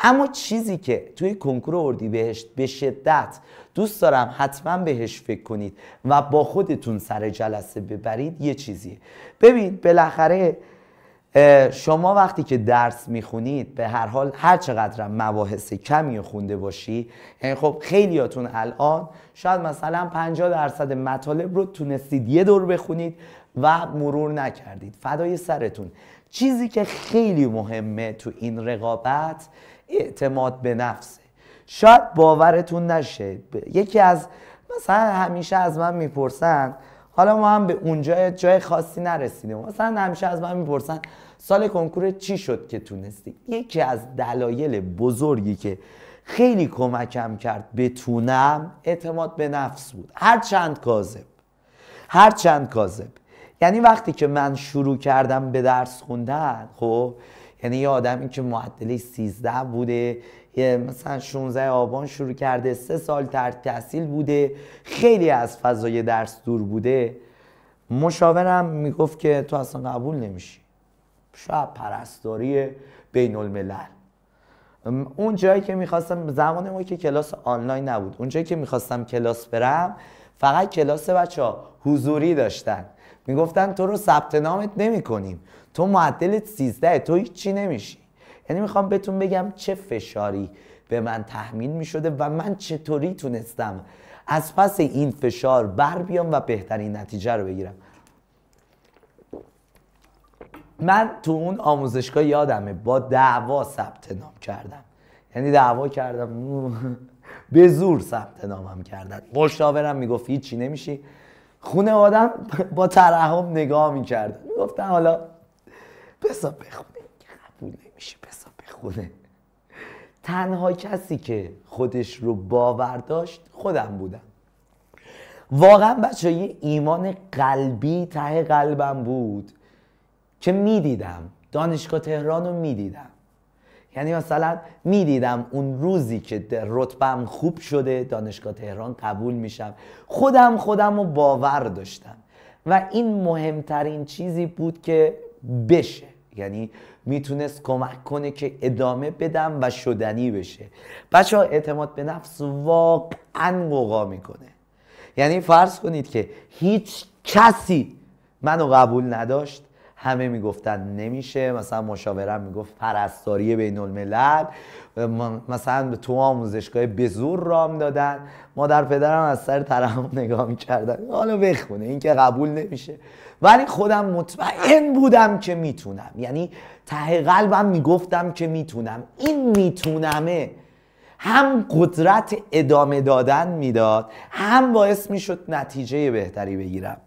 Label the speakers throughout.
Speaker 1: اما چیزی که توی کنکور اردیبهشت به شدت دوست دارم حتما بهش فکر کنید و با خودتون سر جلسه ببرید یه چیزیه. ببین بالاخره شما وقتی که درس میخونید به هر حال هر چقدر مباحث کمی خونده باشی، یعنی خب خیلیاتون الان شاید مثلا 50% مطالب رو تونستید یه دور بخونید و مرور نکردید، فدای سرتون. چیزی که خیلی مهمه تو این رقابت اعتماد به نفسه. شاید باورتون نشه، یکی از مثلا همیشه از من میپرسن، حالا ما هم به اونجا جای خاصی نرسیدیم، مثلا همیشه از من میپرسن سال کنکور چی شد که تونستی؟ یکی از دلایل بزرگی که خیلی کمکم کرد بتونم اعتماد به نفس بود، هرچند کاذب. یعنی وقتی که من شروع کردم به درس خوندن، خب یعنی یه آدمی که معدلش 13 بوده، مثلا 16 آبان شروع کرده، 3 سال ترک تحصیل بوده، خیلی از فضای درس دور بوده، مشاورم میگفت که تو اصلا قبول نمیشی، شاید پرستاری بین الملل. اون جایی که میخواستم، زمان ما که کلاس آنلاین نبود، اون جایی که میخواستم کلاس برم فقط کلاس بچه‌ها حضوری داشتن، میگفتن تو رو ثبت نامت نمی کنیم، تو معدلت 13، تو هیچی نمیشی. یعنی میخوام بهتون بگم چه فشاری به من تحمیل میشده و من چطوری تونستم از پس این فشار بر بیام و بهترین نتیجه رو بگیرم. من تو اون آموزشگاه یادمه با دعوا ثبت نام کردم، یعنی دعوا کردم به زور ثبت نامم کردن، مشاورم میگفت هیچی نمیشی، خونه آدم با ترحم نگاه میکرد، میگفتن حالا بسا بخونه، قبول نمیشه بسا بخونه. تنها کسی که خودش رو باور داشت خودم بودم. واقعا بچه یه ایمان قلبی ته قلبم بود که میدیدم دانشگاه تهران رو میدیدم، یعنی مثلا میدیدم اون روزی که رتبم خوب شده دانشگاه تهران قبول میشم، خودم رو باور داشتم و این مهمترین چیزی بود که بشه، یعنی میتونست کمک کنه که ادامه بدم و شدنی بشه. بچه ها اعتماد به نفس واقعا قوقا میکنه. یعنی فرض کنید که هیچ کسی منو قبول نداشت، همه میگفتن نمیشه، مثلا مشاورم میگفت پرستاری بین الملل، مثلا تو آموزشگاه به زور رام دادن، مادر پدرم از سر ترحم نگاه میکردن حالا بخونه این که قبول نمیشه، ولی خودم مطمئن بودم که میتونم، یعنی ته قلبم میگفتم که میتونم. این میتونمه هم قدرت ادامه دادن میداد، هم باعث میشد نتیجه بهتری بگیرم.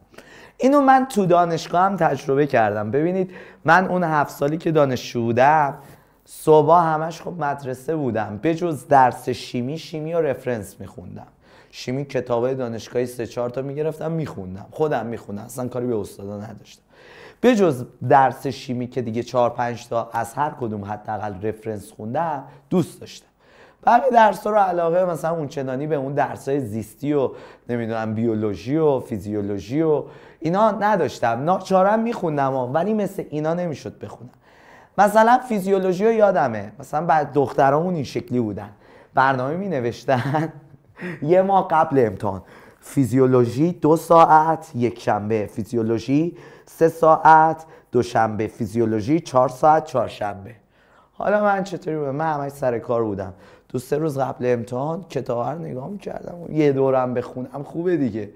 Speaker 1: اینو من تو دانشگاه هم تجربه کردم. ببینید من اون 7 سالی که دانشجو بودم صبح همش خب مدرسه بودم، به جز درس شیمی رو رفرنس میخوندم. شیمی کتابای دانشگاهی 3-4 تا میگرفتم میخوندم، خودم میخوندم، اصلا کاری به استادا نداشتم. به جز درس شیمی که دیگه 4-5 تا از هر کدوم حداقل رفرنس خوندم دوست داشتم. بقیه درس‌ها رو علاقه مثلا اونچنانی به اون درس‌های زیستی و نمیدونم بیولوژی و فیزیولوژی و اینا نداشتم، ناچارم میخوندم ولی مثل اینا نمیشد بخونم. مثلا فیزیولوژی رو یادمه، مثلا بعد دخترامون این شکلی بودن، برنامه می نوشتن یه ماه قبل امتحان فیزیولوژی 2 ساعت یک شنبه، فیزیولوژی 3 ساعت دوشنبه، فیزیولوژی 4 ساعت چهارشنبه. حالا من چطوری بودم؟ من همش سر کار بودم، 2-3 روز قبل امتحان کتاب رو نگاه می‌کردم، یه دورم بخونم خوبه دیگه.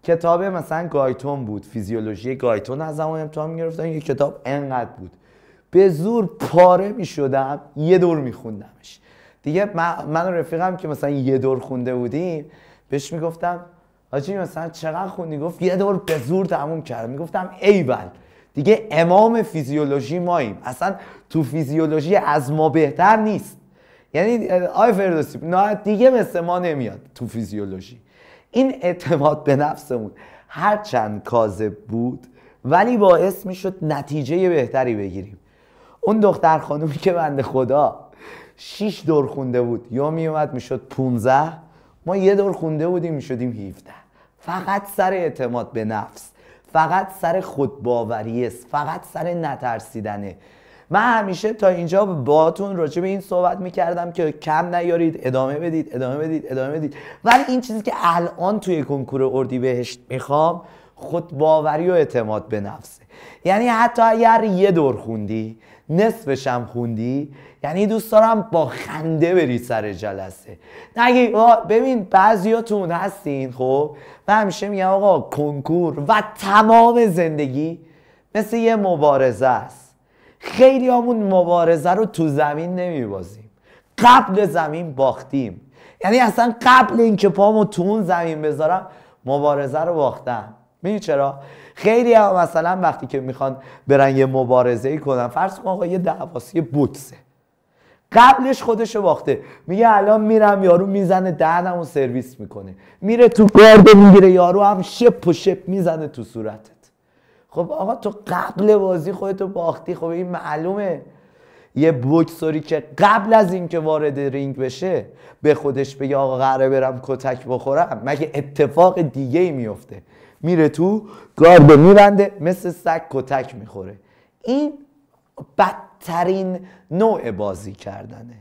Speaker 1: کتاب مثلا گایتون بود، فیزیولوژی گایتون از زمان امتحان می‌گرفتن، یه کتاب انقدر بود به زور پاره می‌شدم، یه دور می‌خوندمش دیگه. من و رفیقم که مثلا یه دور خونده بودیم بهش میگفتم حاجی مثلا چقدر خوندی؟ گفت یه دور به زور تموم کردم. میگفتم ایول دیگه امام فیزیولوژی ماییم، اصلا تو فیزیولوژی از ما بهتر نیست، یعنی آی فردوسی نه دیگه مثل ما نمیاد تو فیزیولوژی. این اعتماد به نفسمون هرچند کاذب بود ولی باعث میشد نتیجه بهتری بگیریم. اون دختر خانومی که بنده خدا 6 دور خونده بود یا میومد میشد 15، ما یه دور خونده بودیم میشدیم 17. فقط سر اعتماد به نفس، فقط سر خودباوری است، فقط سر نترسیدنه. من همیشه تا اینجا باهاتون راجع به این صحبت میکردم که کم نیارید، ادامه بدید ادامه بدید ادامه بدید، ولی این چیزی که الان توی کنکور اردیبهشت میخوام خود باوری و اعتماد به نفسه. یعنی حتی اگر یه دور خوندی، نصفش هم خوندی، یعنی دوست دارم با خنده بری سر جلسه. نگی ببین بعضیاتون هستین، خب من همیشه میگم آقا کنکور و تمام زندگی مثل یه مبارزه است. خیلی همون مبارزه رو تو زمین نمیبازیم، قبل زمین باختیم. یعنی اصلا قبل اینکه پامو تو اون زمین بذارم مبارزه رو باختم. میدونی چرا؟ خیلی هم مثلا وقتی که میخوان برن یه مبارزه‌ای کنن، فرض کن آقا یه دعواسی بوکسه، قبلش خودشو باخته، میگه الان میرم یارو میزنه دهنمو سرویس میکنه، میره تو گارد میگیره یارو هم شپ و شپ میزنه تو صورتت. خب آقا تو قبل بازی خودتو باختی. خب این معلومه یه بوکسوری که قبل از اینکه وارد رینگ بشه به خودش بگه آقا قراره برم کتک بخورم، مگه اتفاق دیگه ای میفته؟ میره تو گارد میبنده مثل سگ کتک میخوره. این بدترین نوع بازی کردنه.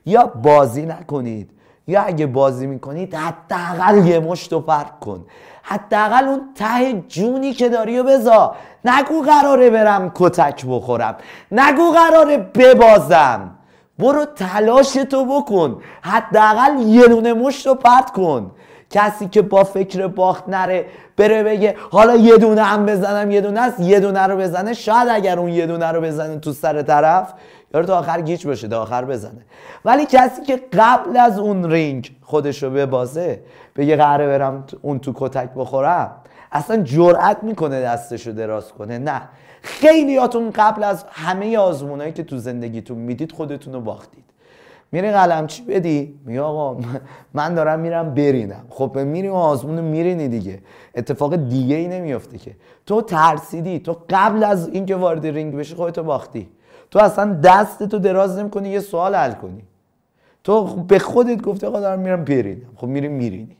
Speaker 1: یا بازی نکنید، یا اگه بازی میکنید حداقل یه مشت رو فرق کن، حداقل اون ته جونی که داری رو بذار. نگو قراره برم کتک بخورم، نگو قراره ببازم، برو تلاشتو بکن، حداقل یه دونه مشت رو پرت کن. کسی که با فکر باخت نره بره بگه حالا یه دونه هم بزنم، یه دونه است، یه دونه رو بزنه، شاید اگر اون یه دونه رو بزنه تو سر طرف یارو تا آخر گیج باشه، تا آخر بزنه. ولی کسی که قبل از اون رینگ خودشو ببازه بگه قراره برم اون تو کتک بخورم، اصلا جرئت میکنه دستشو دراز کنه؟ نه. خیلیاتون قبل از همه آزمونایی که تو زندگیتون میدید خودتون رو باختید. میری قلمچی بدی، میگه آقا من دارم میرم برینم. خب میری و آزمون رو میرینی دیگه، اتفاق دیگه ای نمیفته که. تو ترسیدی، تو قبل از اینکه وارد رینگ بشی خودتو باختی. تو اصلا دستتو دراز نمی‌کنی یه سوال حل کنی، تو به خودت گفتی آقا دارم میرم برینم. خب میری میرینی.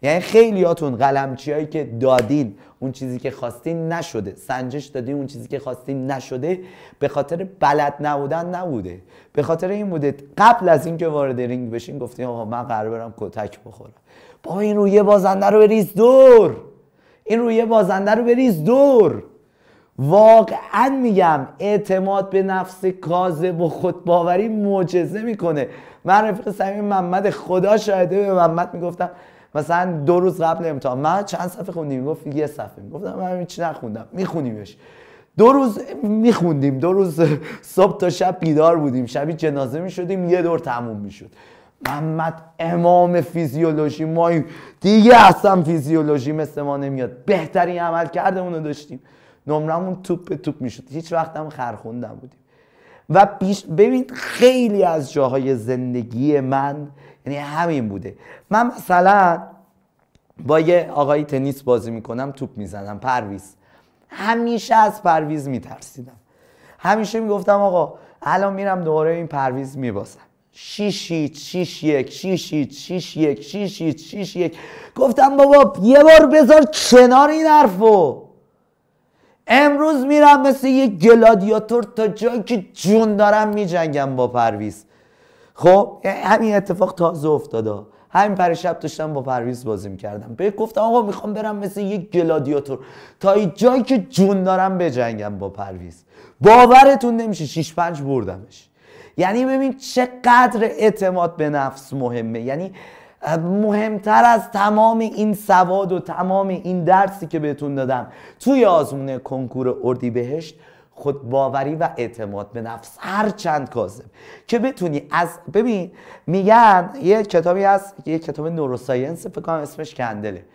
Speaker 1: یعنی خیلیاتون قلمچیایی که دادین اون چیزی که خواستین نشده، سنجش دادین اون چیزی که خواستین نشده، به خاطر بلد نبودن نبوده، به خاطر این بوده قبل از اینکه وارد رینگ بشین گفتین آقا من قرار برم کتک بخورم. بابا این رویه بازنده رو بریز دور، این رویه بازنده رو بریز دور. واقعا میگم اعتماد به نفس کاذب و خودباوری معجزه میکنه. من رفیق صمیم محمد خدا شاهده به محمد میگفتم مثلا 2 روز قبل امتحان من چند صفحه خوندیم، میگفت یه صفحه، میگفتم من هیچ نخوندم، میخونیمش. 2 روز میخوندیم، 2 روز صبح تا شب بیدار بودیم، شبی جنازه میشدیم، یه دور تموم میشد. محمد امام فیزیولوژی، ما دیگه اصلا فیزیولوژی مثل ما نمیاد، بهترین عمل کردمون رو داشتیم، نمرمون توپ به توپ میشد، هیچ وقت هم خرخوندم بودیم. و ببین خیلی از جاهای زندگی من یعنی همین بوده. من مثلا با یه آقای تنیس بازی میکنم، توپ میزنم، پرویز. همیشه از پرویز میترسیدم، همیشه میگفتم آقا الان میرم دوباره این پرویز میبازم. 6-1 گفتم بابا یه بار بذار کنار این حرفو. امروز میرم مثل یه گلادیاتور تا جایی که جون دارم میجنگم با پرویز. خب همین اتفاق تازه افتاده، همین پریشب داشتم با پرویز بازی میکردم، به گفتم آقا میخوام برم مثل یه گلادیاتور تا جایی که جون دارم بجنگم با پرویز. باورتون نمیشه 6-5 بردمش. یعنی ببین چقدر اعتماد به نفس مهمه. یعنی مهمتر از تمام این سواد و تمام این درسی که بهتون دادم توی آزمون کنکور اردیبهشت، خودباوری و اعتماد به نفس، هر چند کاذب که بتونی از ببین میگن یه کتابی هست، یه کتاب نوروساینس فکر کنم اسمش کندله،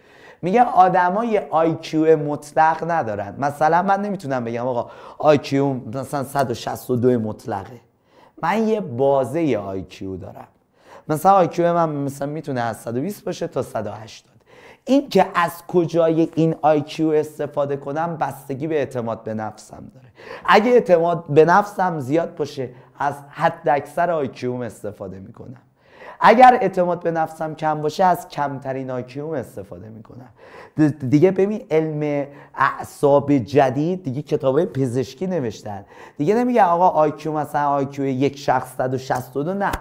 Speaker 1: میگه آدما یه IQ مطلق ندارن. مثلا من نمیتونم بگم آقا IQ مثلا 162 مطلقه، من یه بازه IQ دارم. مثلا IQ من مثلا میتونه از 120 باشه تا 180. این که از کجای این IQ استفاده کنم بستگی به اعتماد به نفسم داره. اگه اعتماد به نفسم زیاد باشه از حد اکثر IQ استفاده میکنم. اگر اعتماد به نفسم کم باشه از کمترین آیکیوم استفاده میکنم. دیگه ببین علم اعصاب جدید دیگه کتابای پزشکی نوشتن، دیگه نمیگه آقا آیکیو مثلا آیکیو یک شخص 162، نه،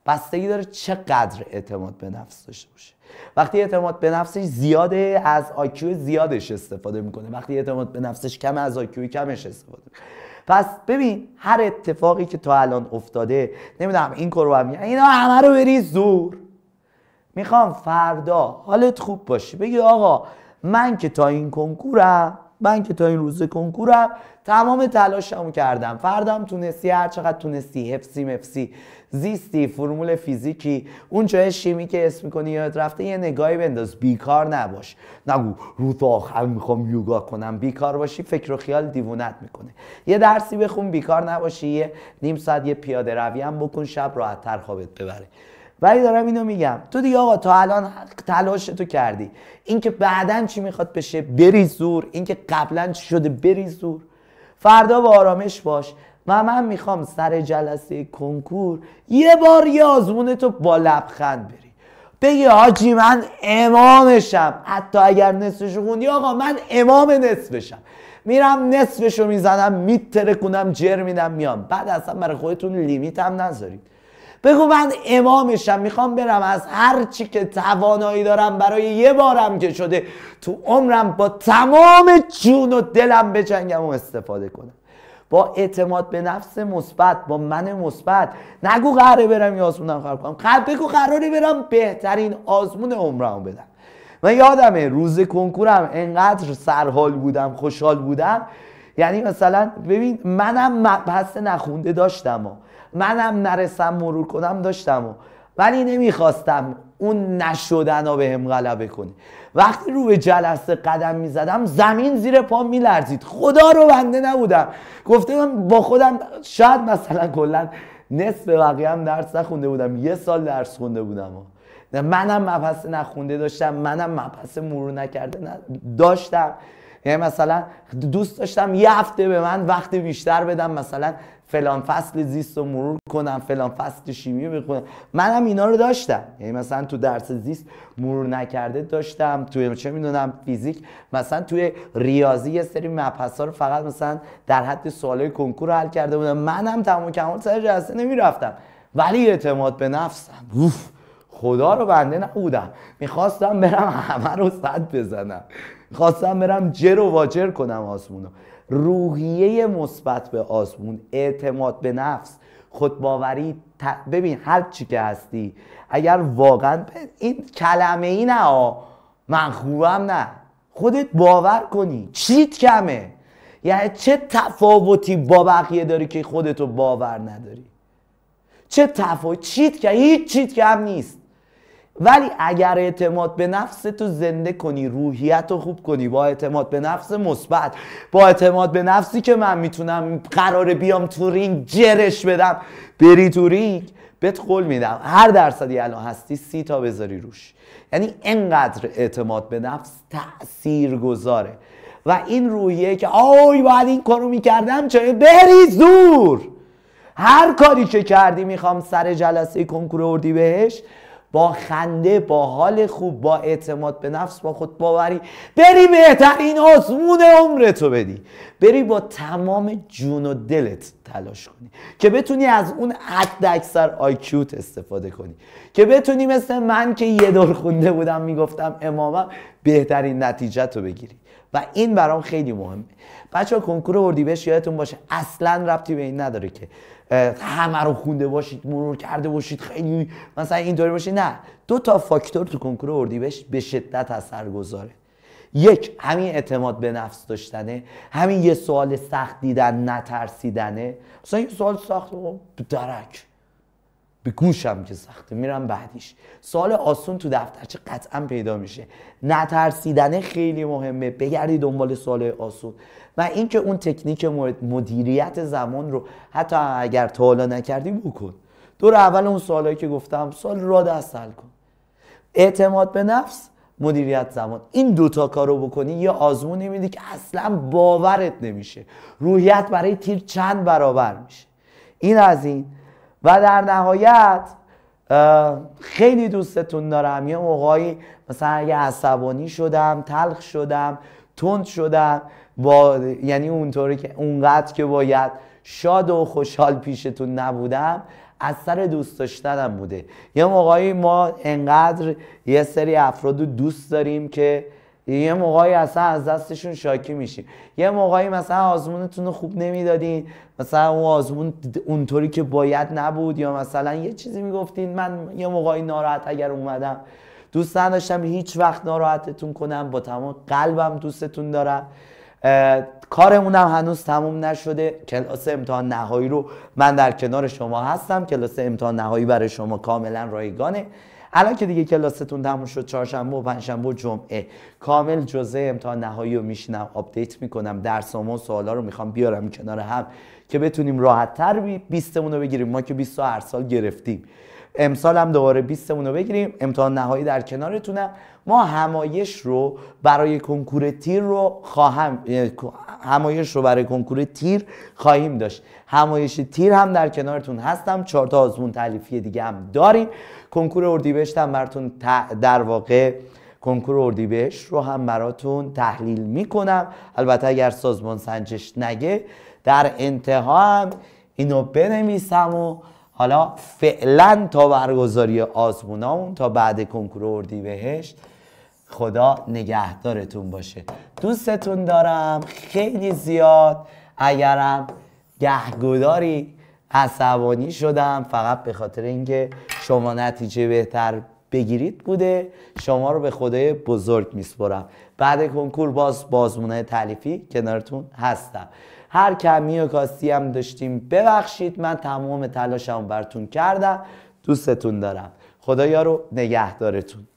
Speaker 1: بستگی داره چقدر اعتماد به نفس داشته باشه. وقتی اعتماد به نفسش زیاده از آیکیو زیادش استفاده میکنه، وقتی اعتماد به نفسش کمه از آیکیو کمش استفاده میکنه. پس ببین هر اتفاقی که تا الان افتاده، نمیدونم این کارو میگن اینا همه رو بریز دور، میخوام فردا حالت خوب باشه، بگی آقا من که تا این کنکورم، من که تا این روز کنکورم تمام تلاشمو کردم، فردام تونستی هر چقدر تونستی، حفظی مفسی زیستی، فرمول فیزیکی، اون جای شیمی که اسم میکنی یاد رفته، یه نگاهی بنداز، بیکار نباش. نگو روز آخر میخوام یوگا کنم، بیکار باشی فکر و خیال دیوونت میکنه. یه درسی بخون بیکار نباشی، یه نیم ساعت یه پیاده روی هم بکن، شب راحت‌تر خوابت ببره. ولی دارم اینو میگم تو دیگه آقا تا الان تلاشتو کردی، اینکه بعدن چی میخواد بشه بریز دور، اینکه قبلا چی شده بریز دور، فردا با آرامش باش. و من میخوام سر جلسه کنکور یه بار یه آزمونتو با لبخند بری، بگی حاجی من امامشم، حتی اگر نصفشو خوندی آقا من امام نصفشم، میرم نصفشو میزنم میترکونم جر میدم میام. بعد اصلا برای خودتون لیمیت هم نذارید، بگو من امامشم، میخوام برم از هر چی که توانایی دارم برای یه بارم که شده تو عمرم با تمام جون و دلم بجنگم و استفاده کنم. با اعتماد به نفس مثبت، با من مثبت. نگو قراره برم یه آزمونم خراب کنم، بگو قراره برم بهترین آزمون عمرمو بدم. من یادمه روز کنکورم انقدر سرحال بودم، خوشحال بودم، یعنی مثلا ببین منم مبحث نخونده داشتم و منم نرسم مرور کنم داشتم و ولی نمیخواستم اون نشدن ها به هم غلبه کنه. وقتی رو به جلسه قدم میزدم زمین زیر پا میلرزید، خدا رو بنده نبودم، گفتم با خودم شاید مثلا کلا نصف بقیه هم درس نخونده بودم، یه سال درس خونده بودم و منم مبحث نخونده داشتم، منم مبحث مرور نکرده داشتم. یعنی مثلا دوست داشتم یه هفته به من وقت بیشتر بدم، مثلا فلان فصل زیست رو مرور کنم، فلان فصل شیمی بخونم، منم اینا رو داشتم. یعنی مثلا تو درس زیست مرور نکرده داشتم، توی چه میدونم فیزیک مثلا توی ریاضی یه سری مبحثا رو فقط مثلا در حد سوالای کنکور حل کرده بودم، منم تمام کمال سر جلسه نمیرفتم، ولی اعتماد به نفسم خدا رو بنده نبودم، میخواستم برم همه رو صد بزنم، میخواستم برم جر و واجر کنم آزمونو. روحیه مثبت به آزمون، اعتماد به نفس، خودباوری، ببین هر چی که هستی اگر واقعا این کلمه ای نه من خوبم، نه، خودت باور کنی چیت کمه، یعنی چه تفاوتی با بقیه داری که خودتو باور نداری، چه تفاوت، چیت که هیچ چیت کم نیست. ولی اگر اعتماد به نفس تو زنده کنی، روحیت رو خوب کنی، با اعتماد به نفس مثبت، با اعتماد به نفسی که من میتونم قراره بیام تو رینگ جرش بدم، بری تو رینگ، بهت قول میدم هر درصدی الان هستی 30 تا بذاری روش. یعنی اینقدر اعتماد به نفس تأثیر گذاره و این روحیه که آی باید این کارو میکردم چه بری زور. هر کاری که کردی میخوام سر جلسه کنکور اردیبهشت با خنده، با حال خوب، با اعتماد به نفس، با خود باوری بری بهترین آزمون عمرتو بدی، بری با تمام جون و دلت تلاش کنی که بتونی از اون حد اکثر آیکیوت استفاده کنی، که بتونی مثل من که یه دور خونده بودم میگفتم امامم بهترین نتیجه تو بگیری. و این برام خیلی مهمه. بچه‌ها کنکور اردیبهشت یادتون باشه اصلا ربطی به این نداره که همه رو خونده باشید، مرور کرده باشید، خیلی مثلا اینطوری باشید، نه. 2 تا فاکتور تو کنکور اردیبهشت به شدت اثرگذاره. یک، همین اعتماد به نفس داشتنه، همین یه سوال سخت دیدن نترسیدنه. مثلا یه سوال سخت درک به گوشم که سخته میرم بعدیش، سوال آسون تو دفترچه قطعا پیدا میشه. نترسیدنه خیلی مهمه، بگردی دنبال سوال آسون. و اینکه اون تکنیک مدیریت زمان رو حتی اگر تا حالا نکردی بکن. دور اول اون سوالایی که گفتم سوال را دست حل کن. اعتماد به نفس، مدیریت زمان، این 2 تا کارو بکنی یه آزمونی میدی که اصلا باورت نمیشه، روحیت برای تیر چند برابر میشه. این از این. و در نهایت خیلی دوستتون دارم. یه موقعی مثلا اگه عصبانی شدم، تلخ شدم، تند شدم، یعنی اونطوری که اونقدر که باید شاد و خوشحال پیشتون نبودم، از سر دوست داشتنم بوده. یه موقعی ما انقدر یه سری افراد رو دوست داریم که یه موقعی اصلا از دستشون شاکی میشیم. یه موقعی مثلا آزمونتون رو خوب نمیدادین، مثلا اون آزمون اونطوری که باید نبود، یا مثلا یه چیزی میگفتین. من یه موقعی ناراحت اگر اومدم، دوست نداشتم هیچ وقت ناراحتتون کنم، با تمام قلبم دوستتون دارم. کارمونم هنوز تموم نشده. کلاس امتحان نهایی رو من در کنار شما هستم. کلاس امتحان نهایی برای شما کاملا رایگانه. الان که دیگه کلاستون تموم شد، چهارشنبه و پنجشنبه و جمعه کامل جزء امتحان نهایی رو میشینم آپدیت میکنم. درسامو و سوالا رو میخوام بیارم کنار هم که بتونیم راحت‌تر 20 رو بگیریم. ما که 20 هر سال گرفتیم، امسال هم دوباره 20 رو بگیریم. امتحان نهایی در کنارتونم. ما همایش رو برای کنکور تیر برای کنکور تیر خواهیم داشت. همایش تیر هم در کنارتون هستم. 4 تا آزمون تالیفی دیگه هم داریم. کنکور اردیبهشت هم براتون در واقع کنکور اردیبهشت رو هم براتون تحلیل میکنم. البته اگر سازمان سنجش نگه در انتها هم اینو بنویسم. و حالا فعلا تا برگزاری آزمونامون تا بعد کنکور اردیبهشت، خدا نگهدارتون باشه. دوستتون دارم خیلی زیاد. اگرم گهگداری عصبانی شدم، فقط به خاطر اینکه شما نتیجه بهتر بگیرید بوده. شما رو به خدای بزرگ میسپرم. بعد کنکور باز بازمونه تالیفی کنارتون هستم. هر کمی و کاستی هم داشتیم ببخشید. من تمام تلاشمو براتون کردم. دوستتون دارم. خدایا رو نگهدارتون.